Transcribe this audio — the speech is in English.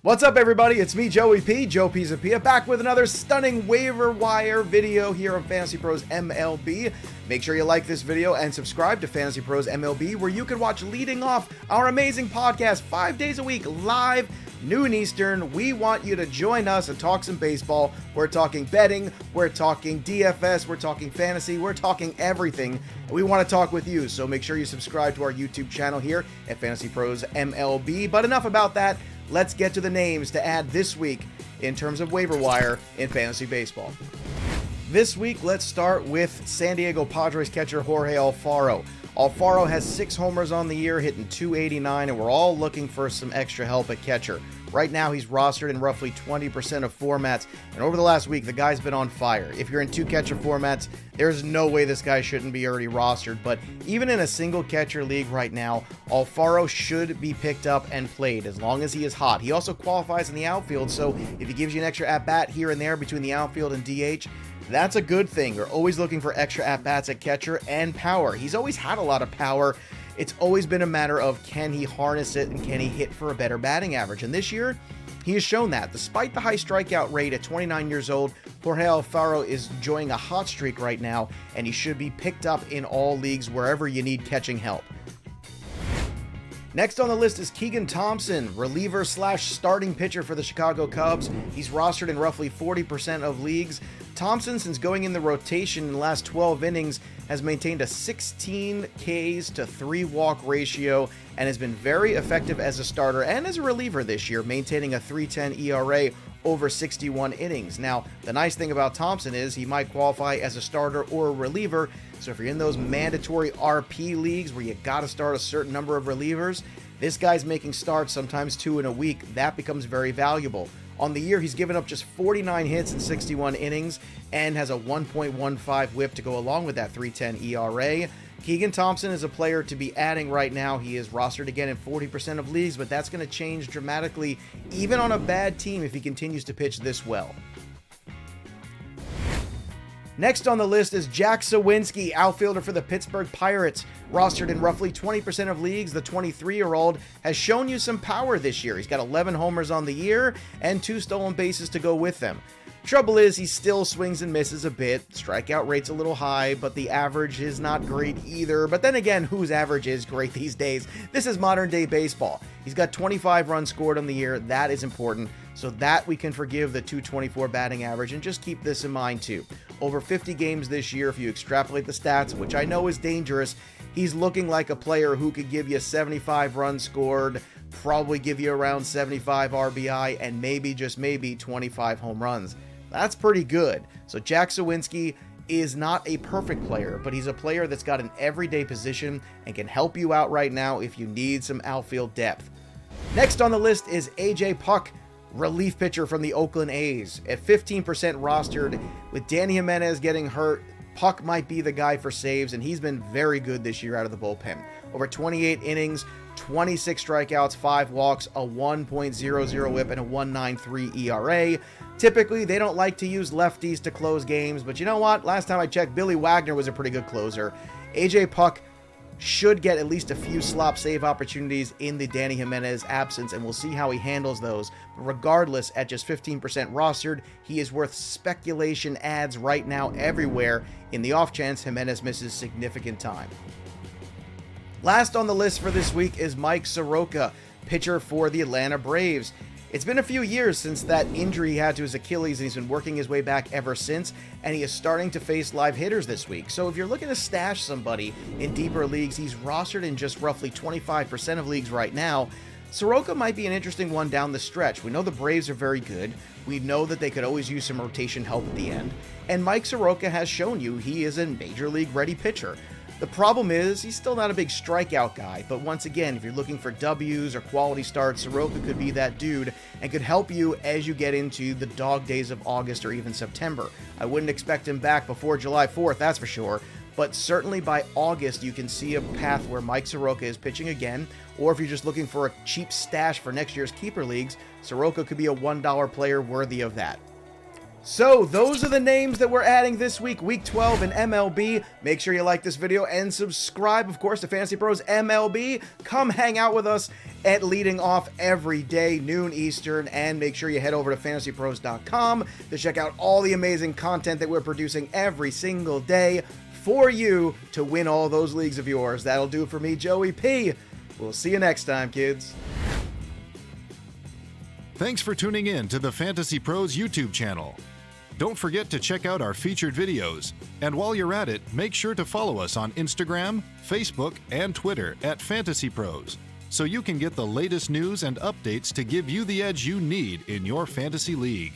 What's up, everybody? It's me, Joey P, Joe Pizzapia, back with another stunning waiver wire video here on Fantasy Pros MLB. Make sure you like this video and subscribe to Fantasy Pros MLB, where you can watch leading off our amazing podcast 5 days a week, live, noon Eastern. We want you to join us and talk some baseball. We're talking betting, we're talking DFS, we're talking fantasy, we're talking everything. We want to talk with you, so make sure you subscribe to our YouTube channel here at Fantasy Pros MLB. But enough about that. Let's get to the names to add this week in terms of waiver wire in fantasy baseball. This week, let's start with San Diego Padres catcher Jorge Alfaro. Alfaro has 6 homers on the year, hitting .289, and we're all looking for some extra help at catcher. Right now, he's rostered in roughly 20% of formats, and over the last week, the guy's been on fire. If you're in 2 catcher formats, there's no way this guy shouldn't be already rostered, but even in a single catcher league right now, Alfaro should be picked up and played as long as he is hot. He also qualifies in the outfield, so if he gives you an extra at-bat here and there between the outfield and DH, that's a good thing. You're always looking for extra at-bats at catcher and power. He's always had a lot of power. It's always been a matter of can he harness it and can he hit for a better batting average. And this year, he has shown that. Despite the high strikeout rate at 29 years old, Jorge Alfaro is enjoying a hot streak right now, and he should be picked up in all leagues wherever you need catching help. Next on the list is Keegan Thompson, reliever slash starting pitcher for the Chicago Cubs. He's rostered in roughly 40% of leagues. Thompson, since going in the rotation in the last 12 innings, has maintained a 16 Ks to 3 walk ratio and has been very effective as a starter and as a reliever this year, maintaining a 3.10 ERA over 61 innings. Now, the nice thing about Thompson is he might qualify as a starter or a reliever, so if you're in those mandatory RP leagues where you gotta start a certain number of relievers, this guy's making starts, sometimes 2 in a week. That becomes very valuable. On the year, he's given up just 49 hits in 61 innings and has a 1.15 whip to go along with that 3.10 ERA. Keegan Thompson is a player to be adding right now. He is rostered again in 40% of leagues, but that's going to change dramatically even on a bad team if he continues to pitch this well. Next on the list is Jackziwinski, outfielder for the Pittsburgh Pirates. Rostered in roughly 20% of leagues, the 23-year-old has shown you some power this year. He's got 11 homers on the year and 2 stolen bases to go with them. Trouble is, he still swings and misses a bit. Strikeout rate's a little high, but the average is not great either. But then again, whose average is great these days? This is modern day baseball. He's got 25 runs scored on the year. That is important. So that we can forgive the .224 batting average, and just keep this in mind too. Over 50 games this year, if you extrapolate the stats, which I know is dangerous, he's looking like a player who could give you 75 runs scored, probably give you around 75 RBI, and maybe, just maybe, 25 home runs. That's pretty good. So Jackziwinski is not a perfect player, but he's a player that's got an everyday position and can help you out right now if you need some outfield depth. Next on the list is AJ Puk, relief pitcher from the Oakland A's. At 15% rostered, with Danny Jimenez getting hurt, Puk might be the guy for saves, and he's been very good this year out of the bullpen. Over 28 innings, 26 strikeouts, 5 walks, a 1.00 whip, and a 1.93 ERA. Typically, they don't like to use lefties to close games, but you know what? Last time I checked, Billy Wagner was a pretty good closer. AJ Puk should get at least a few slop save opportunities in the Danny Jimenez absence, and we'll see how he handles those. But regardless, at just 15% rostered, he is worth speculation ads right now everywhere in the off chance Jimenez misses significant time. Last on the list for this week is Mike Soroka, pitcher for the Atlanta Braves. It's been a few years since that injury he had to his Achilles, and he's been working his way back ever since, and he is starting to face live hitters this week. So if you're looking to stash somebody in deeper leagues, he's rostered in just roughly 25% of leagues right now. Soroka might be an interesting one down the stretch. We know the Braves are very good. We know that they could always use some rotation help at the end. And Mike Soroka has shown you he is a major league ready pitcher. The problem is, he's still not a big strikeout guy, but once again, if you're looking for W's or quality starts, Soroka could be that dude and could help you as you get into the dog days of August or even September. I wouldn't expect him back before July 4th, that's for sure, but certainly by August, you can see a path where Mike Soroka is pitching again, or if you're just looking for a cheap stash for next year's keeper leagues, Soroka could be a $1 player worthy of that. So those are the names that we're adding this week, week 12 in MLB. Make sure you like this video and subscribe, of course, to Fantasy Pros MLB. Come hang out with us at leading off every day, noon Eastern, and make sure you head over to FantasyPros.com to check out all the amazing content that we're producing every single day for you to win all those leagues of yours. That'll do it for me, Joey P. We'll see you next time, kids. Thanks for tuning in to the Fantasy Pros YouTube channel. Don't forget to check out our featured videos. And while you're at it, make sure to follow us on Instagram, Facebook, and Twitter at Fantasy Pros, so you can get the latest news and updates to give you the edge you need in your fantasy league.